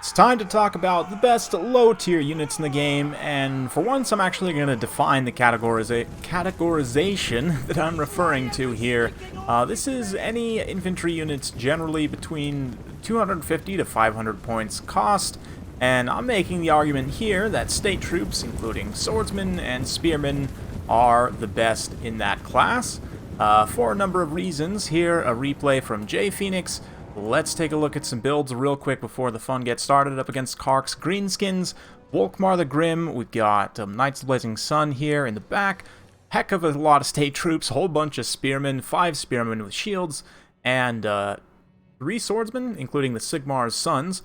It's time to talk about the best low-tier units in the game, and for once I'm actually going to define the categorization that I'm referring to here. This is any infantry units generally between 250 to 500 points cost, and I'm making the argument here that state troops, including swordsmen and spearmen, are the best in that class. For a number of reasons. Here, a replay from J Phoenix. Let's take a look at some builds real quick before the fun gets started. Up against Kark's Greenskins, Volkmar the Grim, we've got Knights of the Blazing Sun here in the back. Heck of a lot of state troops, a whole bunch of spearmen, 5 spearmen with shields, and 3 swordsmen, including the Sigmar's Sons,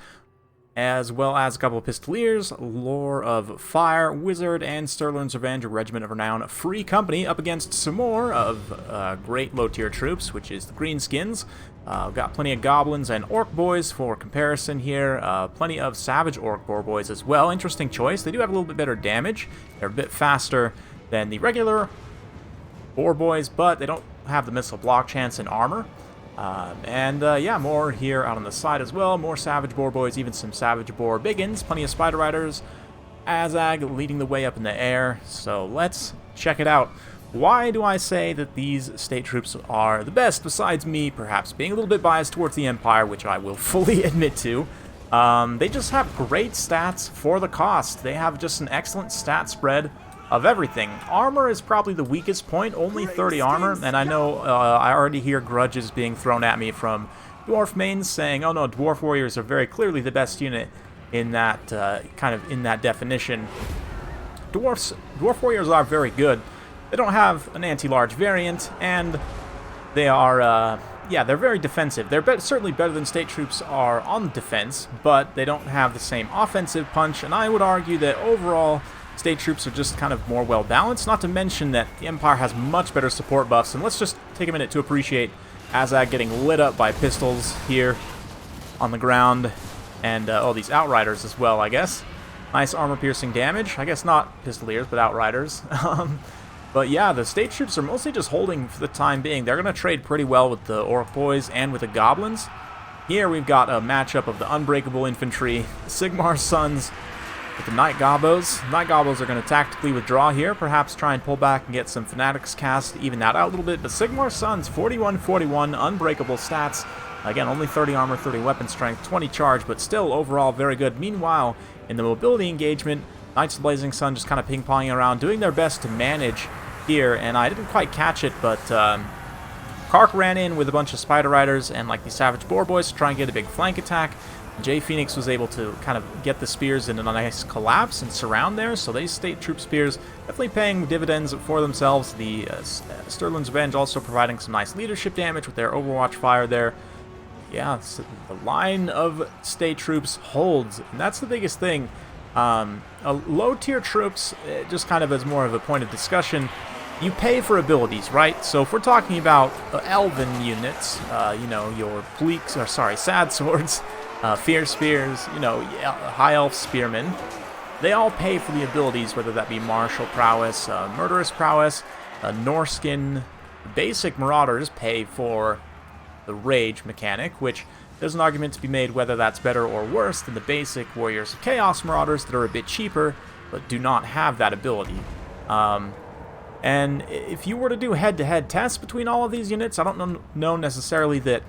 as well as a couple of Pistoliers, Lore of Fire, Wizard, and Sterling's Revenge, a Regiment of Renown, Free Company, up against some more of great low-tier troops, which is the Greenskins. We've got plenty of Goblins and Orc Boys for comparison here, plenty of Savage Orc Boys as well. Interesting choice. They do have a little bit better damage. They're a bit faster than the regular Boar Boys, but they don't have the missile block chance and armor. Yeah, more here out on the side as well. More Savage Boar Boys, even some Savage Boar Biggins. Plenty of Spider Riders. Azag leading the way up in the air. So let's check it out. Why do I say that these state troops are the best, besides me perhaps being a little bit biased towards the Empire, which I will fully admit to? They just have great stats for the cost. They have just an excellent stat spread of everything. Armor is probably the weakest point, only 30 armor, and I know I already hear grudges being thrown at me from Dwarf mains saying, oh no, Dwarf Warriors are very clearly the best unit in that, kind of in that definition. Dwarf Warriors are very good. They don't have an anti-large variant, and they are, yeah, they're very defensive. They're certainly better than state troops are on defense, but they don't have the same offensive punch, and I would argue that overall state troops are just kind of more well-balanced, not to mention that the Empire has much better support buffs, and let's just take a minute to appreciate Azag getting lit up by pistols here on the ground, and, oh, these Outriders as well, I guess. Nice armor-piercing damage. I guess not Pistoliers, but Outriders. But yeah, the state troops are mostly just holding for the time being. They're going to trade pretty well with the Orc Boys and with the Goblins. Here we've got a matchup of the Unbreakable Infantry, Sigmar's Sons, with the Night Gobbos. Night Gobbos are going to tactically withdraw here, perhaps try and pull back and get some Fanatics cast to even that out a little bit. But Sigmar's Sons, 41-41, unbreakable stats. Again, only 30 armor, 30 weapon strength, 20 charge, but still overall very good. Meanwhile, in the mobility engagement, Knights of the Blazing Sun just kind of ping-ponging around, doing their best to manage here, and I didn't quite catch it, but Kark ran in with a bunch of Spider Riders and like the Savage Boar Boys to try and get a big flank attack. J Phoenix was able to kind of get the spears in a nice collapse and surround there, so these state troop spears definitely paying dividends for themselves. The Sterling's Revenge also providing some nice leadership damage with their Overwatch fire there. Yeah, so the line of state troops holds, and that's the biggest thing. Low-tier troops, just kind of as more of a point of discussion, you pay for abilities, right? So if we're talking about elven units, you know, your bleaks, or sorry, sad swords, fierce spears, you know, high elf spearmen, they all pay for the abilities, whether that be martial prowess, murderous prowess, Norskin. Basic marauders pay for the rage mechanic, which there's an argument to be made whether that's better or worse than the basic Warriors of Chaos Marauders that are a bit cheaper, but do not have that ability. And if you were to do head-to-head tests between all of these units, I don't know necessarily that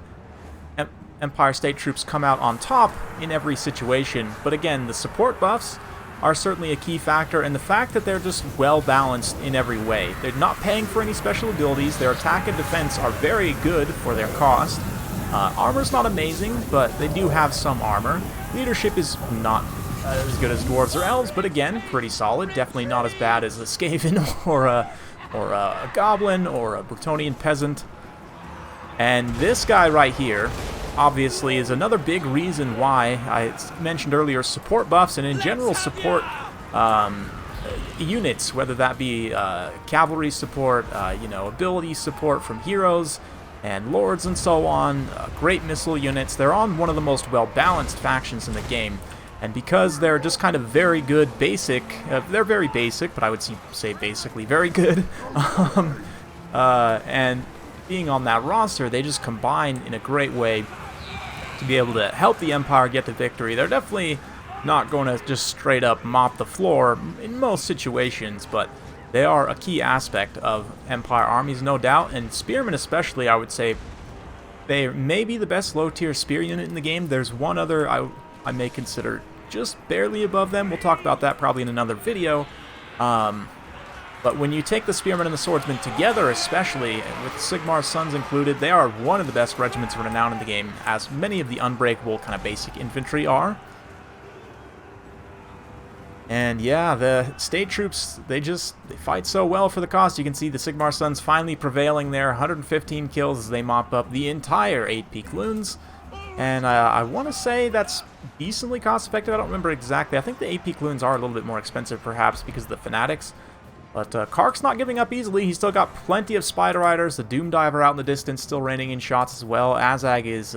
Empire State Troops come out on top in every situation, but again, the support buffs are certainly a key factor, and the fact that they're just well-balanced in every way. They're not paying for any special abilities, their attack and defense are very good for their cost. Armor's not amazing, but they do have some armor. Leadership is not as good as Dwarves or Elves, but again, pretty solid. Definitely not as bad as a Skaven or a Goblin or a Bretonian Peasant. And this guy right here, obviously, is another big reason why I mentioned earlier support buffs and in general support units, whether that be cavalry support, you know, ability support from heroes and lords and so on, great missile units. They're on one of the most well-balanced factions in the game, and because they're just kind of very good basic, they're very basic, but I would say basically very good, and being on that roster, they just combine in a great way to be able to help the Empire get the victory. They're definitely not going to just straight up mop the floor in most situations, but they are a key aspect of Empire armies, no doubt, and Spearmen especially, I would say, they may be the best low-tier spear unit in the game. There's one other I may consider just barely above them. We'll talk about that probably in another video. But when you take the Spearmen and the Swordsmen together, especially, with Sigmar's Sons included, they are one of the best regiments of renown in the game, as many of the unbreakable kind of basic infantry are. And yeah, the state troops, they fight so well for the cost. You can see the Sigmar Sons finally prevailing there, 115 kills as they mop up the entire 8-peak loons. And I want to say that's decently cost effective. I don't remember exactly. I think the 8-peak loons are a little bit more expensive perhaps because of the fanatics. But Kark's not giving up easily. He's still got plenty of Spider Riders. The Doom Diver out in the distance, still raining in shots as well. Azag is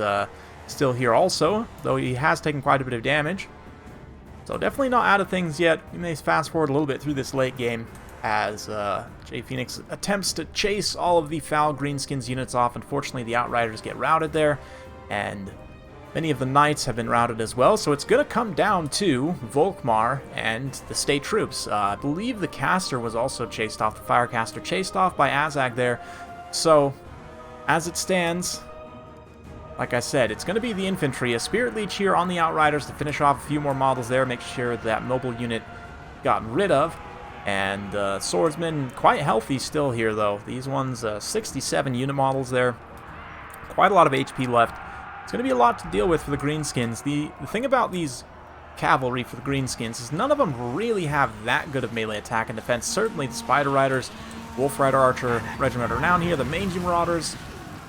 still here also, though he has taken quite a bit of damage. So definitely not out of things yet. We may fast forward a little bit through this late game as Jay Phoenix attempts to chase all of the foul Greenskins units off. Unfortunately, the Outriders get routed there, and many of the Knights have been routed as well, so it's going to come down to Volkmar and the state troops. I believe the Caster was also chased off, the Firecaster chased off by Azag there. So, as it stands, like I said, it's going to be the infantry, a Spirit Leech here on the Outriders to finish off a few more models there, make sure that mobile unit gotten rid of. And Swordsman, quite healthy still here though. These ones, 67 unit models there. Quite a lot of HP left. It's going to be a lot to deal with for the Greenskins. The thing about these cavalry for the Greenskins is none of them really have that good of melee attack and defense. Certainly the Spider Riders, Wolf Rider Archer, Regiment of Renown here, the Mangy Marauders.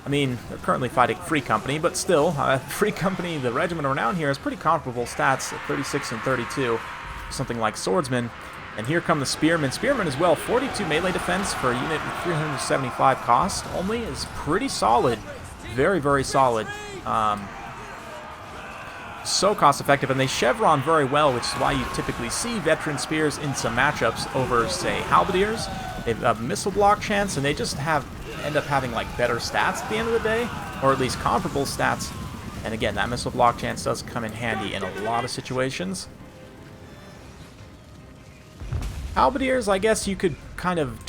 I mean, they're currently fighting Free Company, but still, Free Company, the Regiment of Renown here has pretty comparable stats at 36 and 32, something like Swordsman. And here come the Spearmen. Spearmen as well, 42 melee defense for a unit with 375 cost only is pretty solid. Very, very solid. So cost effective, and they chevron very well, which is why you typically see veteran spears in some matchups over, say, halberdiers. They have missile block chance, and they just end up having like better stats at the end of the day, or at least comparable stats. And again, that missile block chance does come in handy in a lot of situations. Halberdiers, I guess you could kind of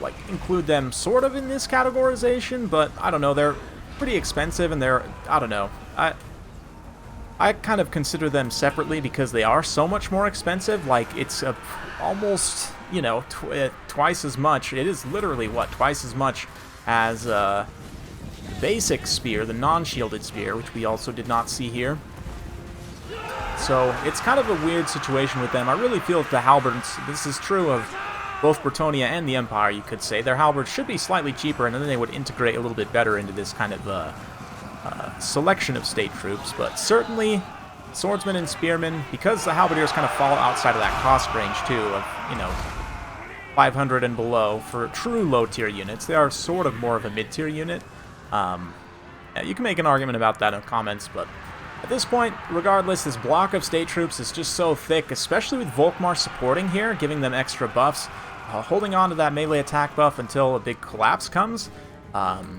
like include them sort of in this categorization, but I don't know, they're pretty expensive, and they're, I don't know, I kind of consider them separately because they are so much more expensive. Like, it's almost, you know, twice as much. It is literally, what, twice as much as the basic spear, the non-shielded spear, which we also did not see here. So it's kind of a weird situation with them. I really feel that the halberds, this is true of both Bretonnia and the Empire, you could say, their halberds should be slightly cheaper, and then they would integrate a little bit better into this kind of selection of state troops. But certainly, Swordsmen and Spearmen, because the halberdiers kind of fall outside of that cost range too, of, you know, 500 and below for true low-tier units. They are sort of more of a mid-tier unit. You can make an argument about that in the comments, but at this point, regardless, this block of state troops is just so thick, especially with Volkmar supporting here, giving them extra buffs, holding on to that melee attack buff until a big collapse comes.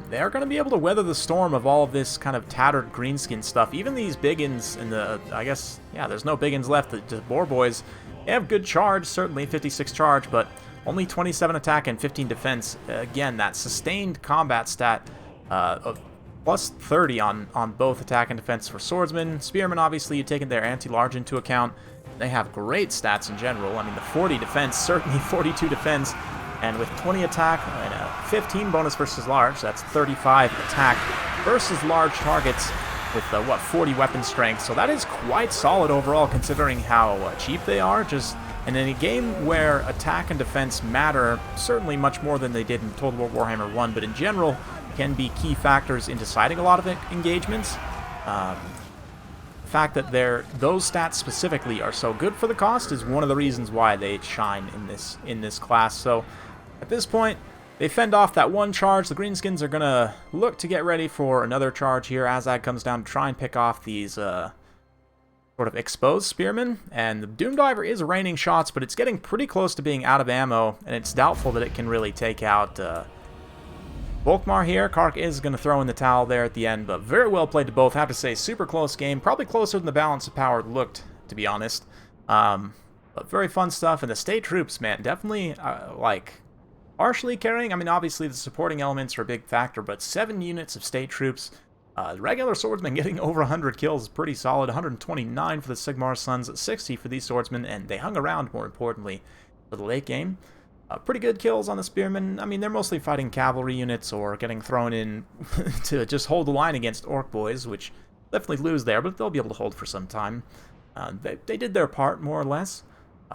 They're going to be able to weather the storm of all of this kind of tattered greenskin stuff. Even these biggins in the, I guess, yeah, there's no biggins left. The boar boys, they have good charge, certainly 56 charge, but only 27 attack and 15 defense. Again, that sustained combat stat of plus 30 on both attack and defense for Swordsmen. Spearmen, obviously, you take their anti-large into account. They have great stats in general. I mean, the 40 defense, certainly 42 defense, and with 20 attack and a 15 bonus versus large, that's 35 attack versus large targets with, 40 weapon strength. So that is quite solid overall, considering how cheap they are. And in a game where attack and defense matter certainly much more than they did in Total War Warhammer 1, but in general can be key factors in deciding a lot of engagements. The fact that those stats specifically are so good for the cost is one of the reasons why they shine in this class. So at this point, they fend off that one charge. The Greenskins are going to look to get ready for another charge here. Azag comes down to try and pick off these sort of exposed spearmen. And the Doom Diver is raining shots, but it's getting pretty close to being out of ammo, and it's doubtful that it can really take out Volkmar here. Kark is going to throw in the towel there at the end, but very well played to both. I have to say, super close game. Probably closer than the balance of power looked, to be honest. But very fun stuff. And the state troops, man, definitely, like, partially carrying. I mean, obviously the supporting elements are a big factor, but 7 units of state troops. Regular swordsmen getting over 100 kills is pretty solid. 129 for the Sigmar Sons, 60 for these swordsmen, and they hung around, more importantly, for the late game. Pretty good kills on the spearmen. I mean, they're mostly fighting cavalry units or getting thrown in to just hold the line against orc boys, which definitely lose there, but they'll be able to hold for some time. They did their part, more or less.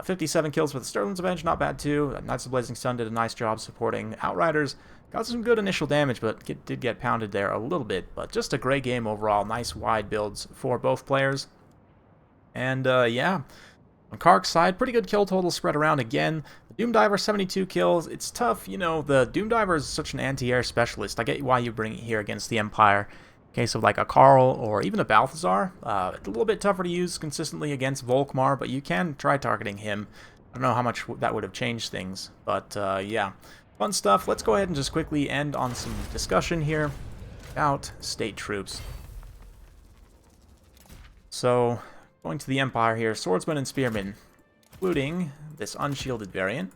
57 kills for the Sterling's Avenge, not bad too. Knights of the Blazing Sun did a nice job supporting Outriders. Got some good initial damage, but did get pounded there a little bit. But just a great game overall. Nice wide builds for both players. And yeah, on Kark's side, pretty good kill total spread around again. The Doomdiver, 72 kills. It's tough, you know, the Doomdiver is such an anti-air specialist. I get why you bring it here against the Empire. In case of like a Karl or even a Balthazar, it's a little bit tougher to use consistently against Volkmar, but you can try targeting him. I don't know how much that would have changed things, but yeah, fun stuff. Let's go ahead and just quickly end on some discussion here about state troops. So, going to the Empire here, Swordsman and Spearman, including this unshielded variant,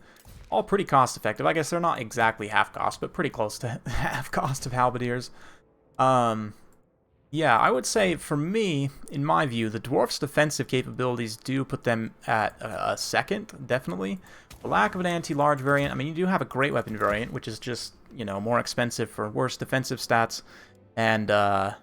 all pretty cost effective. I guess they're not exactly half cost, but pretty close to half cost of Halberdiers. Yeah, I would say, for me, in my view, the Dwarf's defensive capabilities do put them at a second, definitely. The lack of an anti-large variant, I mean, you do have a great weapon variant, which is just, you know, more expensive for worse defensive stats, and a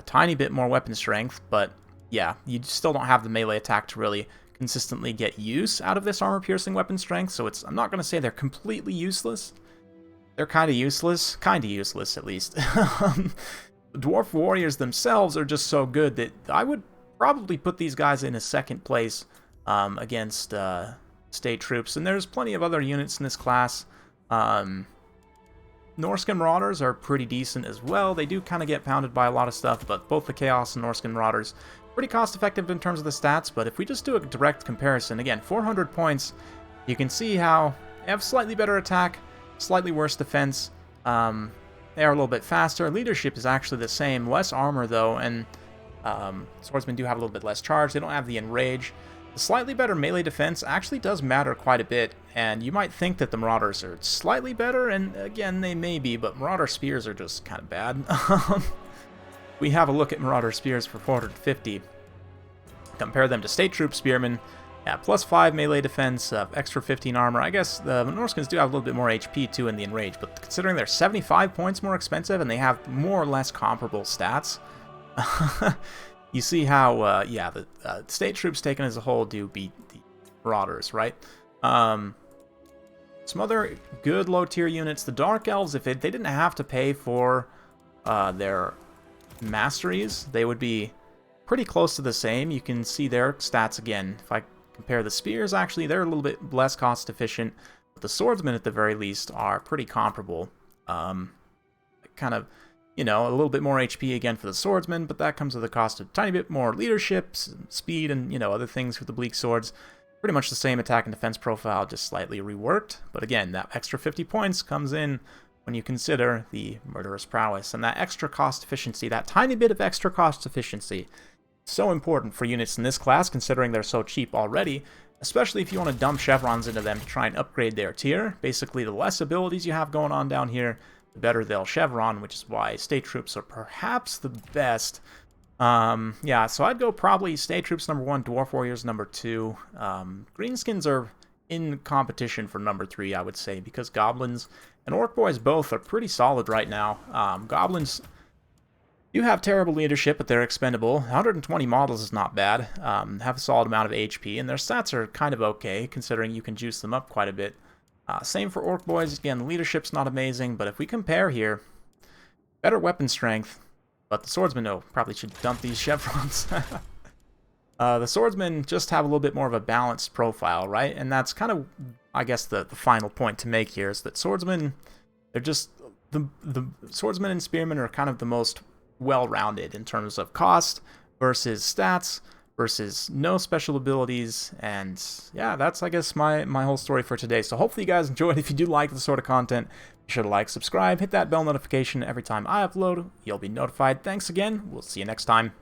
tiny bit more weapon strength, but yeah, you still don't have the melee attack to really consistently get use out of this armor-piercing weapon strength, so I'm not going to say they're completely useless. They're kind of useless at least. The Dwarf Warriors themselves are just so good that I would probably put these guys in a second place against state troops. And there's plenty of other units in this class. Norscan Marauders are pretty decent as well. They do kind of get pounded by a lot of stuff, but both the Chaos and Norscan Marauders pretty cost effective in terms of the stats. But if we just do a direct comparison, again, 400 points, you can see how they have slightly better attack, slightly worse defense. They are a little bit faster. Leadership is actually the same. Less armor, though, and swordsmen do have a little bit less charge. They don't have the enrage. The slightly better melee defense actually does matter quite a bit, and you might think that the Marauders are slightly better, and again, they may be, but Marauder Spears are just kind of bad. We have a look at Marauder Spears for 450. Compare them to State Troop Spearmen. Yeah, plus 5 melee defense, extra 15 armor. I guess the Norskins do have a little bit more HP too in the enrage, but considering they're 75 points more expensive and they have more or less comparable stats, you see how, yeah, the state troops taken as a whole do beat the Marauders, right? Some other good low-tier units. The Dark Elves, if they didn't have to pay for their masteries, they would be pretty close to the same. You can see their stats again. If I compare the spears, actually, they're a little bit less cost efficient, but the swordsmen, at the very least, are pretty comparable. Kind of, you know, a little bit more HP again for the swordsmen, but that comes at the cost of a tiny bit more leadership, speed, and, you know, other things with the bleak swords. Pretty much the same attack and defense profile, just slightly reworked. But again, that extra 50 points comes in when you consider the murderous prowess, and that extra cost efficiency, that tiny bit of extra cost efficiency, so important for units in this class, considering they're so cheap already, especially if you want to dump chevrons into them to try and upgrade their tier. Basically, the less abilities you have going on down here, the better they'll chevron, which is why state troops are perhaps the best. Yeah, so I'd go probably state troops number 1, dwarf warriors number 2. Greenskins are in competition for number 3, I would say, because goblins and orc boys both are pretty solid right now. Goblins do have terrible leadership, but they're expendable. 120 models is not bad. Have a solid amount of HP, and their stats are kind of okay, considering you can juice them up quite a bit. Same for orc boys. Again, the leadership's not amazing, but if we compare here, better weapon strength, but the swordsmen, no, probably should dump these chevrons. The swordsmen just have a little bit more of a balanced profile, right? And that's kind of, I guess, the final point to make here is that swordsmen, they're just, the swordsmen and spearmen are kind of the most well-rounded in terms of cost versus stats versus no special abilities. And yeah, that's, I guess, my whole story for today. So hopefully you guys enjoyed. If you do like this sort of content, Be sure to like, subscribe, hit that bell notification every time I upload. You'll be notified. Thanks again. We'll see you next time.